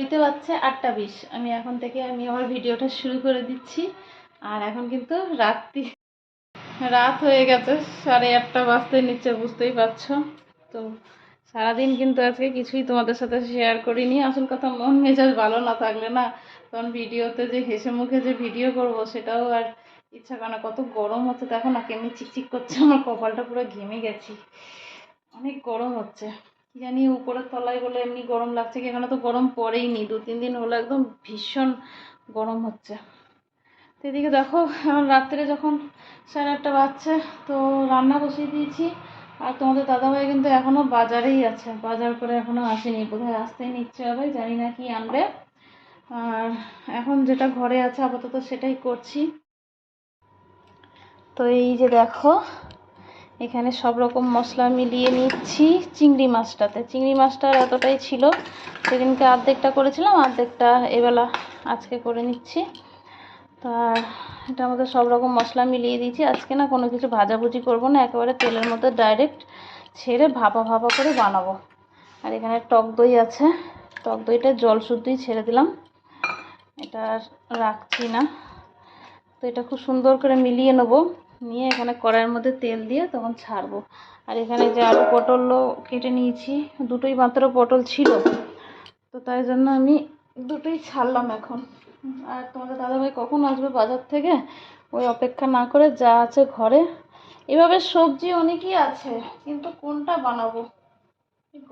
ঘড়িতে বাজছে 8:20। আমি এখন থেকে আমার ভিডিওটা শুরু করে দিচ্ছি। আর এখন কিন্তু রাত হয়ে গেছে, 8:30 বাজতে নিচ্ছে, বুঝতেই পারছো। তো সারাদিন কিন্তু আজকে কিছুই তোমাদের সাথে শেয়ার করিনি। আসল কথা, মন মেজাজ ভালো না থাকলে না, তখন ভিডিওতে যে হেসে মুখে যে ভিডিও করব সেটাও আর ইচ্ছা করে না। কত গরম হচ্ছে দেখো না, কেমনি চিকচিক করছে, আমার কপালটা পুরো ঘেমে গেছি, অনেক গরম হচ্ছে। কি জানি উপরের তলায় বলে এমনি গরম লাগছে কি, এখানে তো গরম পড়েই নি, 2-3 দিন হলো একদম ভীষণ গরম হচ্ছে। তো এদিকে দেখো, এখন রাত্রে যখন 8:30 বাজছে, তো রান্না বসিয়ে দিয়েছি। আর তোমাদের দাদাভাই কিন্তু এখনও বাজারেই আছে, বাজার করে এখনও আসেনি, বোধহয় আসতেই নিচ্ছে হবে, জানি না কি আনবে। আর এখন যেটা ঘরে আছে আপাতত সেটাই করছি। তো এই যে দেখো, এখানে সব রকম মশলা মিলিয়ে নিচ্ছি চিংড়ি মাছটাতে। চিংড়ি মাছটার এতটাই ছিল, সেদিনকে অর্ধেকটা করেছিলাম, অর্ধেকটা এবেলা আজকে করে নিচ্ছি। তার এটার মধ্যে সব রকম মশলা মিলিয়ে দিয়েছি। আজকে না কোনো কিছু ভাজাভুজি করব না, একেবারে তেলের মধ্যে ডাইরেক্ট ছেড়ে ভাপা ভাপা করে বানাবো। আর এখানে টক দই আছে, টক দইটা জল শুদ্ধই ছেড়ে দিলাম, এটা রাখছি না। তো এটা খুব সুন্দর করে মিলিয়ে নেব, নিয়ে এখানে কড়াইয়ের মধ্যে তেল দিয়ে তখন ছাড়বো। আর এখানে যে আলু পটলও কেটে নিয়েছি, দুটোই মাত্র পটল ছিল, তো তাই জন্য আমি দুটোই ছাড়লাম এখন। আর তোমাদের দাদাভাই কখন আসবে বাজার থেকে, ওই অপেক্ষা না করে যা আছে ঘরে, এভাবে সবজি অনেকই আছে, কিন্তু কোনটা বানাবো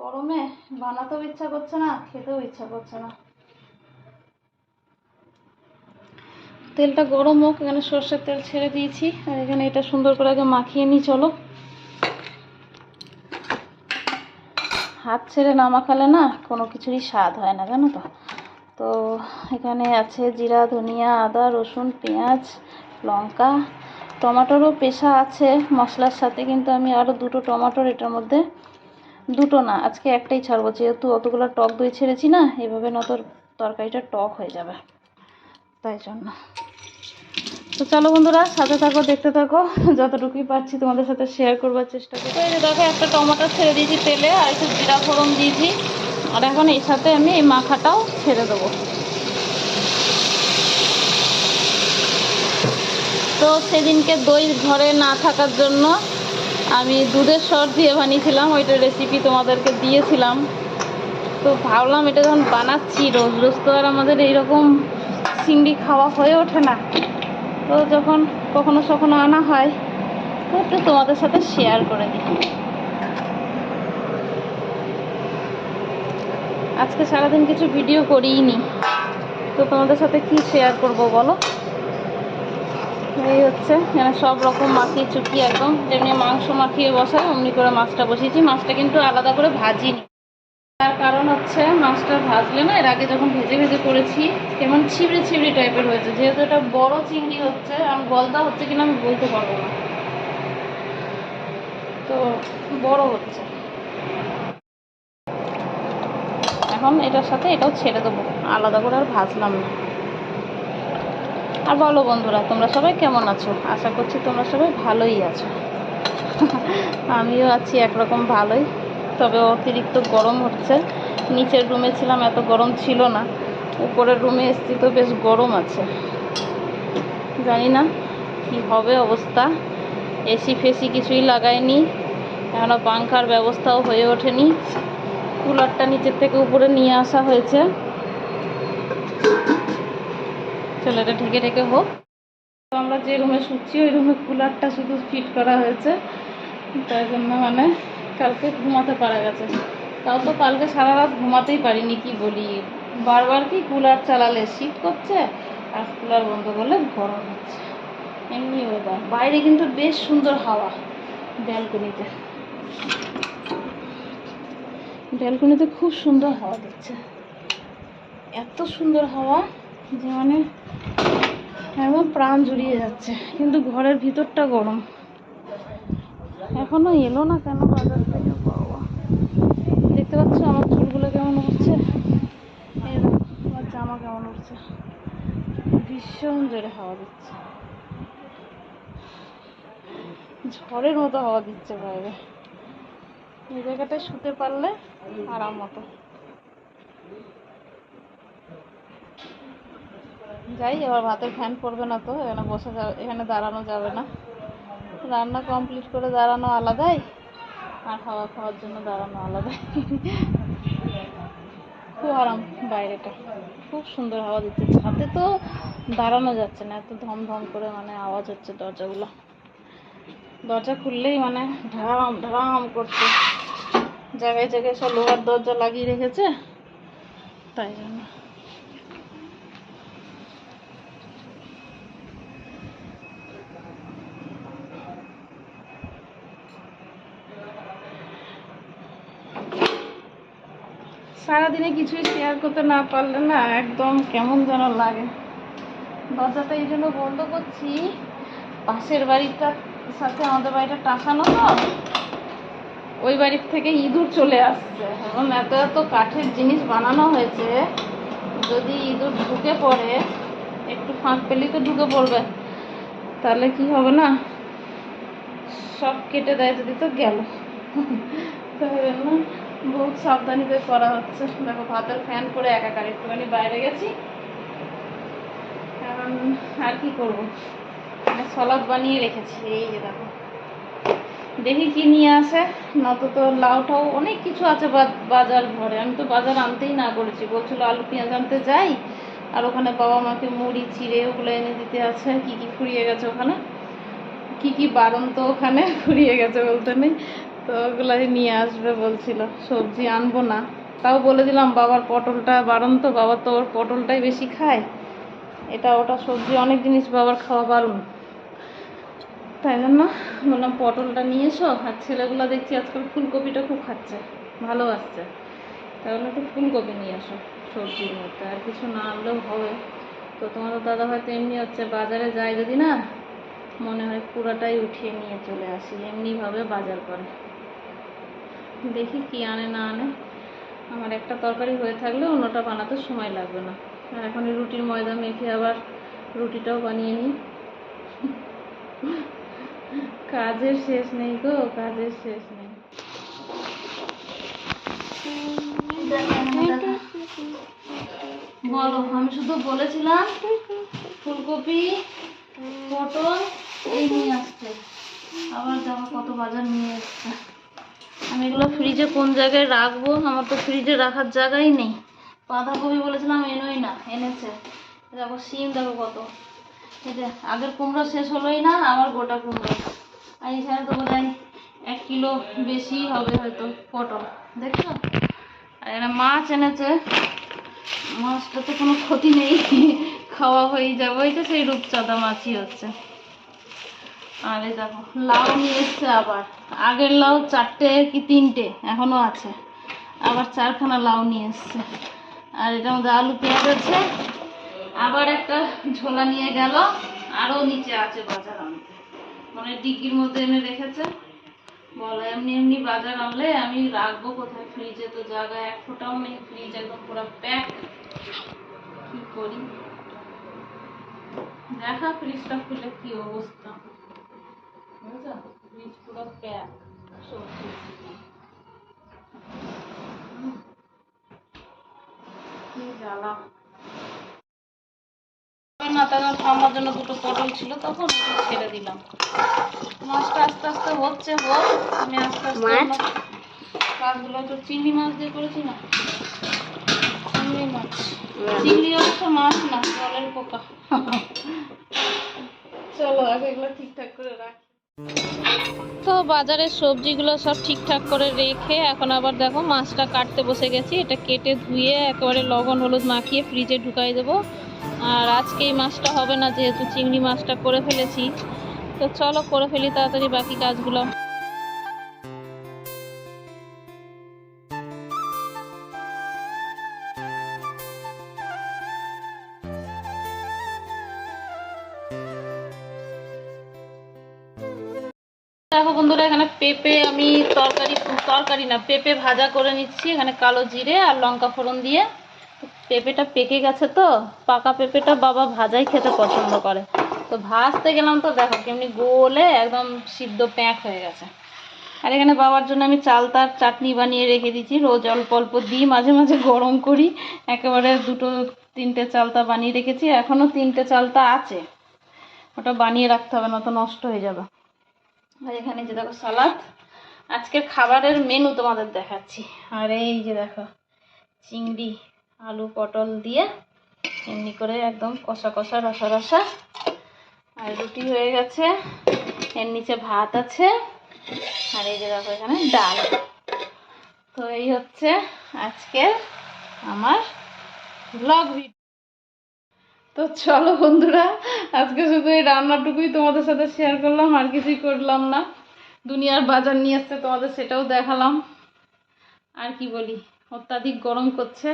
গরমে, বানাতেও ইচ্ছা করছে না, খেতেও ইচ্ছা করছে না। তেলটা গরম হোক, এখানে সর্ষের তেল ছেড়ে দিয়েছি। আর এখানে এটা সুন্দর করে আগে মাখিয়ে নিই, চলো। হাত ছেড়ে না মাখালে না কোনো কিছুরই স্বাদ হয় না, জানো তো। তো এখানে আছে জিরা, ধনিয়া, আদা, রসুন, পেঁয়াজ, লঙ্কা, টমেটোরও পেশা আছে মশলার সাথে, কিন্তু আমি আরও 2টো টমেটোর এটার মধ্যে, 2টো না আজকে একটাই ছাড়বো, যেহেতু অতগুলো টক দই ছেড়েছি না, এভাবে না তোর তরকারিটা টক হয়ে যাবে, তাই জন্য। তো চলো বন্ধুরা, সাথে থাকো, দেখতে থাকো, যতটুকুই পারছি তোমাদের সাথে শেয়ার করবার চেষ্টা করি। তো এই যে দেখো, একটা টমেটো ছেড়ে দিয়েছি তেলে, আর একটু জিরা ফোড়ন দিয়েছি। আর এখন এর সাথে আমি এই মাখাটাও ছেড়ে দেবো। তো সেদিনকে দই ঘরে না থাকার জন্য আমি দুধের সর দিয়ে বানিয়েছিলাম, ওইটার রেসিপি তোমাদেরকে দিয়েছিলাম। তো ভাবলাম এটা যখন বানাচ্ছি, রোজ রোজ তো আর আমাদের এইরকম চিংড়ি খাওয়া হয়ে ওঠে না, তো যখন কখনো সখনো আনা হয় তো একটু তোমাদের সাথে শেয়ার করে দিই। আজকে সারাদিন কিছু ভিডিও করিনি, তো তোমাদের সাথে কি শেয়ার করব বলো। এই হচ্ছে, এখানে সব রকম মাখিয়ে চুকিয়ে একদম যেমনি মাংস মাখিয়ে বসাই অমনি করে মাছটা বসিয়েছি। মাছটা কিন্তু আলাদা করে ভাজিনি, তার কারণ হচ্ছে মাছটা ভাজলে না, এর আগে যখন ভেজে ভেজে করেছি কেমন ছিবড়ে ছিবড়ে টাইপের হয়েছে। যেহেতু এটা বড় চিংড়ি হচ্ছে, আমি গলদা হচ্ছে কিনা আমি বলতে পারবো না, তো বড় হচ্ছে। এখন এটার সাথে এটাও ছেড়ে দেবো, আলাদা করে আর ভাজলাম না। আর বলো বন্ধুরা, তোমরা সবাই কেমন আছো? আশা করছি তোমরা সবাই ভালোই আছো। আমিও আছি একরকম ভালোই, তবে অতিরিক্ত গরম হচ্ছে। নিচের রুমে ছিলাম, এত গরম ছিল না, উপরের রুমে এসেছি তো বেশ গরম আছে। জানি না কি হবে অবস্থা, এসি ফেসি কিছুই লাগাইনি, এখনও পাংখার ব্যবস্থাও হয়ে ওঠেনি। কুলারটা নিচের থেকে উপরে নিয়ে আসা হয়েছে, চলো এটা ঢেকে ঢেকে হোক। তো আমরা যে রুমে শুচ্ছি ওই রুমে কুলারটা শুধু ফিট করা হয়েছে, তাই জন্য মানে কালকে ঘুমাতে পারা গেছে। তাও তো কালকে সারা রাত ঘুমাতেই পারিনি, কি বলি, বারবার কি কুলার চালালে শীত করছে আর কুলার বন্ধ করলে গরম হচ্ছে, এমনি ওয়েদার। বাইরে কিন্তু বেশ সুন্দর হাওয়া, ব্যালকনিতে ব্যালকনিতে খুব সুন্দর হাওয়া দিচ্ছে, এত সুন্দর হাওয়া যে মানে একদম প্রাণ জুড়িয়ে যাচ্ছে। কিন্তু ঘরের ভিতরটা গরম। এখনো এলো না কেন বাজার থেকে? বাবা, দেখতে পাচ্ছ আমার চুলগুলো কেমন উঠছে, এই দেখো আমার জামা কেমন উঠছে, ভীষণ জোরে হাওয়া দিচ্ছে, ঝড়ের মতো হাওয়া দিচ্ছে বাইরে। এই জায়গাটায় শুতে পারলে আরাম মতো। যাই, এবার ভাতের ফ্যান পড়বে না তো, এখানে বসে যাবে, এখানে দাঁড়ানো যাবে না। রান্না কমপ্লিট করে দাঁড়ানো আলাদাই, আর খাওয়ার জন্য দাঁড়ানো আলাদাই। খুব আরাম, বাইরেটা খুব সুন্দর হাওয়া দিচ্ছে। ছাদে তো দাঁড়ানো যাচ্ছে না, এত ধম ধম করে মানে আওয়াজ হচ্ছে দরজাগুলো। দরজা খুললেই মানে ঢাম ঢাম করছে। জায়গায় জায়গায় সব লোহার দরজা লাগিয়ে রেখেছে, তাই জন্য। সারাদিনে কিছুই শেয়ার করতে না পারলে না একদম কেমন যেন লাগে। দরজাটা এই জন্য বন্ধ করছি, পাশের বাড়িটার সাথে আমাদের বাড়িটা টাসানো তো, ওই বাড়ির থেকে ইঁদুর চলে আসছে। এবং এত এত কাঠের জিনিস বানানো হয়েছে, যদি ইঁদুর ঢুকে পড়ে, একটু ফাঁক পেলেই তো ঢুকে পড়বে, তাহলে কি হবে না, সব কেটে দেয় যদি তো গেল। তাই জন্য বহুত সাবধানিতে করা হচ্ছে। দেখো ভাতের ফ্যান করে একাকার, একটুখানি বাইরে গেছি, কারণ আর কি করবো, সলাদ বানিয়ে রেখেছি। এই যে দেখো, দেখি কি নিয়ে আসে, নত তো লাউটাও অনেক কিছু আছে বাজার ঘরে। আমি তো বাজার আনতেই না করেছি, বলছিল আলু পেঁয়াজ আনতে যাই, আর ওখানে বাবা মাকে মুড়ি চিড়ে ওগুলো এনে দিতে আছে। কি কি ফুরিয়ে গেছে ওখানে, কি কি বারণ তো ওখানে ফুরিয়ে গেছে বলতে নেই, তো ওগুলাই নিয়ে আসবে বলছিল। সবজি আনবো না, তাও বলে দিলাম বাবার পটলটা বারণ তো, বাবা তো ওর পটলটাই বেশি খায়, এটা ওটা সবজি অনেক জিনিস বাবার খাওয়া বারণ। তাই জন্য বললাম পটলটা নিয়ে এসো। আর ছেলেগুলো দেখছি আজকাল ফুলকপিটা খুব খাচ্ছে, ভালো আসছে, তাহলে একটু ফুলকপি নিয়ে আসো সবজির মধ্যে, আর কিছু না আনলেও হবে। তো তোমাদের দাদা হয়তো এমনি হচ্ছে, বাজারে যায় যদি না, মনে হয় পুরাটাই উঠিয়ে নিয়ে চলে আসি, এমনিভাবে বাজার করে। দেখি কি আনে না আনে। আমার একটা তরকারি হয়ে থাকলে অন্যটা বানাতে সময় লাগবে না। আর এখন রুটির ময়দা মেখে আবার রুটিটাও বানিয়ে নিই। কাজের শেষ নেই গো, কাজের শেষ নেই। বলো, আমি শুধু বলেছিলাম ফুলকপি পটল এই নিয়ে আসতে, আবার দেখো কত বাজার নিয়ে এসছে। আমি এগুলো ফ্রিজে কোন জায়গায় রাখবো, আমার তো ফ্রিজে রাখার জায়গাই নেই। বাঁধাকপি বলেছিলাম এনোই না, এনেছে। দেখো সিম দেখো কত, এই যে আগের কুমড়ো শেষ হলোই না, আবার গোটা কুমড়ো। আর এখানে তো বোধ হয় 1 কিলো বেশি হবে হয়তো পটল, দেখছো। আর এখানে মাছ এনেছে, মাছটা তো কোনো ক্ষতি নেই, খাওয়া হয়ে যাবে। ওই তো সেই রূপচাঁদা মাছই হচ্ছে। আর এই দেখো লাউ নিয়ে এসছে আবার, আগের লাউ 4টে কি 3টে এখনো আছে, আবার 4খানা লাউ নিয়ে এসছে। আর এটার মধ্যে আলু পেঁয়াজ আছে, আবার একটা ঝোলা নিয়ে গেল, আরও নিচে আছে বাজার আনতে, মানে ডিকির মধ্যে এনে রেখেছে। বলো এমনি এমনি বাজার আনলে আমি রাখবো কোথায়, ফ্রিজে তো জায়গা 1 ফোঁটাও নেই, ফ্রিজ একদম পুরো প্যাক। কি করি দেখা, ফ্রিজটা খুলে কি অবস্থা, বুঝছো, ফ্রিজ পুরো প্যাক সবজি। কি জ্বালা না, তখন আমার জন্য 2টো পটল ছিল, তখন ছেড়ে দিলাম। মাছটা আস্তে আস্তে হচ্ছে, হোক, আমি আস্তে আস্তে কাজগুলো তো চিংড়ি মাছ দিয়ে করেছি না, চিংড়ি মাছ, চিংড়ি অবশ্য মাছ না, জলের পোকা। চলো আগে এগুলো ঠিকঠাক করে রাখি। তো বাজারের সবজিগুলো সব ঠিকঠাক করে রেখে এখন আবার দেখো মাছটা কাটতে বসে গেছি। এটা কেটে ধুয়ে একেবারে লবণ হলুদ মাখিয়ে ফ্রিজে ঢুকাই দেবো। আর আজকে এই মাছটা হবে না, যেহেতু চিংড়ি মাছটা করে ফেলেছি। তো চলো করে ফেলি তাড়াতাড়ি বাকি কাজগুলো। দেখো বন্ধুরা, এখানে পেঁপে আমি তরকারি না, পেঁপে ভাজা করে নিচ্ছি। এখানে কালো জিরে আর লঙ্কা ফোড়ন দিয়ে। পেঁপেটা পেকে গেছে তো, পাকা পেঁপেটা বাবা ভাজাই খেতে পছন্দ করে, তো ভাজতে গেলাম তো দেখো কেমনি গলে একদম সিদ্ধ প্যাঁক হয়ে গেছে। আর এখানে বাবার জন্য আমি চালতার চাটনি বানিয়ে রেখে দিয়েছি, রোজ অল্প অল্প দিই, মাঝে মাঝে গরম করি, একেবারে 2-3টে চালতা বানিয়ে রেখেছি, এখনও 3টে চালতা আছে, ওটা বানিয়ে রাখতে হবে না তো নষ্ট হয়ে যাবে। আর এখানে যে দেখো সালাদ, আজকের খাবারের মেনু তোমাদের দেখাচ্ছি। আর এই যে দেখো চিংড়ি আলু পটল দিয়ে এমনি করে একদম কষা কষা রসা রসা। আর রুটি হয়ে গেছে, এর নিচে ভাত আছে, আর এই যে দেখো এখানে ডাল। তো এই হচ্ছে আজকের আমার ব্লগ ভিডিও। তো চলো বন্ধুরা, আজকে শুধু এই রান্নাটুকুই তোমাদের সাথে শেয়ার করলাম, আর কিছুই করলাম না। দুনিয়ার বাজার নিয়ে এসছে তোমাদের, সেটাও দেখালাম। আর কি বলি, অত্যাধিক গরম করছে,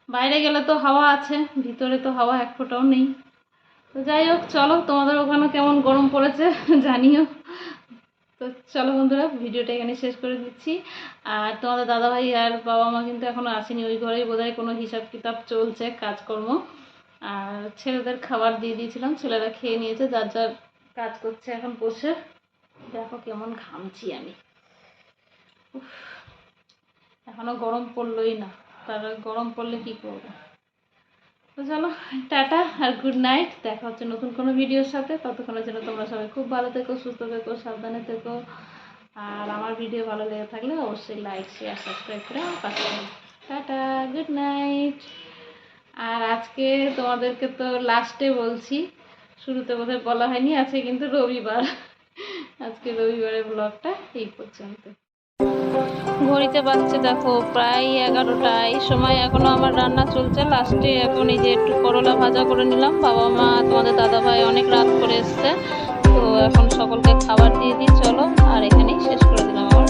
বাইরে গেলে তো হাওয়া আছে, ভিতরে তো হাওয়া এক ফোঁটাও নেই। তো যাই হোক, চলো তোমাদের ওখানে কেমন গরম পড়েছে জানিও। তো চলো বন্ধুরা, ভিডিওটা এখানে শেষ করে দিচ্ছি। আর তোমাদের দাদাভাই আর বাবা মা কিন্তু এখনও আসেনি, ওই ঘরেই বোধহয় কোনো হিসাব কিতাব চলছে, কাজকর্ম। আর ছেলেদের খাবার দিয়ে দিয়েছিলাম, ছেলেরা খেয়ে নিয়েছে, যার যার কাজ করছে এখন বসে। দেখো কেমন ঘামছি আমি, এখনও গরম পড়লোই না, তার গরম পড়লে কি করবো। তো চলো টাটা আর গুড নাইট, দেখা হচ্ছে নতুন কোনো ভিডিওর সাথে। ততক্ষণের জন্য তোমরা সবাই খুব ভালো থেকো, সুস্থ থেকো, সাবধানে থেকো। আর আমার ভিডিও ভালো লেগে থাকলে অবশ্যই লাইক শেয়ার সাবস্ক্রাইব করে আমার পাশে থাকো। Tata, good night. আর আজকে তোমাদেরকে তো লাস্টে বলছি, শুরুতে বোধহয় বলা হয়নি, আজকে কিন্তু রবিবার, আজকে রবিবারের ব্লগটা এই পর্যন্ত। ঘড়িতে বাজছে দেখো প্রায় 11টা, এই সময় এখনো আমার রান্না চলছে। লাস্টে এখন এই যে একটু করলা ভাজা করে নিলাম, বাবা মা তোমাদের দাদা ভাই অনেক রাত করে এসছে, তো এখন সকলকে খাবার দিয়ে দিই। চলো, আর এখানেই শেষ করে দিলাম আমার